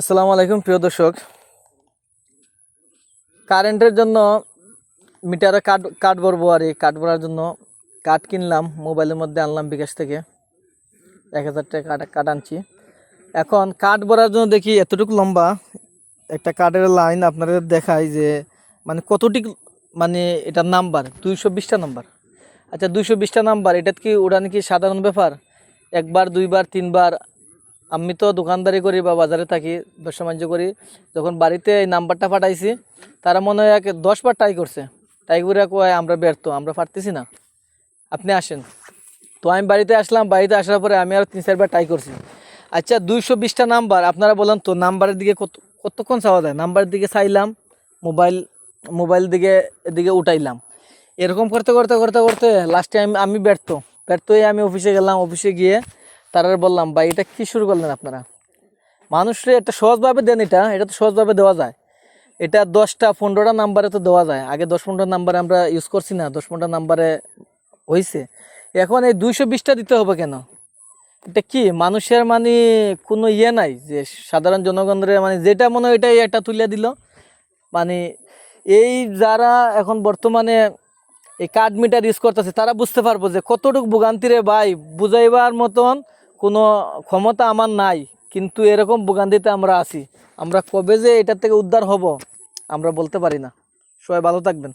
আসসালামু আলাইকুম প্রিয় দর্শক। কারেন্টের জন্য মিটারে কাঠ ভরবো, আর এই কাঠ ভরার জন্য কাঠ কিনলাম, মোবাইলের মধ্যে আনলাম বিকাশ থেকে 1000 টাকা কাঠ আনছি। এখন কাঠ ভরার জন্য দেখি এতটুকু লম্বা একটা কাঠের লাইন আপনাদের দেখাই যে মানে কতটি, মানে এটার নাম্বার 220টা নাম্বার। আচ্ছা, 220টা নাম্বার, এটা কি ওড়ানো কি সাধারণ ব্যাপার? একবার দুইবার তিনবার আমি তো দোকানদারি করি বা বাজারে থাকি, ব্যবসা বাণিজ্য করি। যখন বাড়িতে এই নাম্বারটা পাঠাইছি, তারা মনে হয় 10বার ট্রাই করছে, ট্রাই করে কয় আমরা ব্যর্থ, আমরা পারতেছি না, আপনি আসেন। তো আমি বাড়িতে আসলাম, বাড়িতে আসার পরে আমি আরও 3-4বার ট্রাই করছি। আচ্ছা, 220টা নাম্বার, আপনারা বলেন তো নাম্বারের দিকে কতক্ষণ চাওয়া যায়? নাম্বারের দিকে চাইলাম, মোবাইল দিকে এদিকে উঠাইলাম, এরকম করতে করতে করতে করতে লাস্টে আমি ব্যর্থ হয়ে আমি অফিসে গেলাম। অফিসে গিয়ে তারা বললাম, ভাই এটা কী শুরু করলেন আপনারা? মানুষরে একটা সহজভাবে দেন, এটা তো সহজভাবে দেওয়া যায়। এটা 10টা 15টা নাম্বারে তো দেওয়া যায়। আগে 10-15টা নাম্বারে আমরা ইউজ করছি না, 10-15টা নাম্বারে হয়েছে। এখন এই 220টা দিতে হবে কেন? এটা কি মানুষের মানে কোনো নাই যে সাধারণ জনগণের মানে যেটা মনে হয় এটাই একটা তুলে দিল? মানে এই যারা এখন বর্তমানে এই কার্ড মিটার ইউজ করতেছে তারা বুঝতে পারবো যে কতটুকু ভোগান্তিরে ভাই, বুঝাইবার মতন কোনো ক্ষমতা আমার নাই, কিন্তু এরকম ভোগান্তিতে আমরা আছি। আমরা কবে যে এটার থেকে উদ্ধার হব আমরা বলতে পারি না। সবাই ভালো থাকবেন।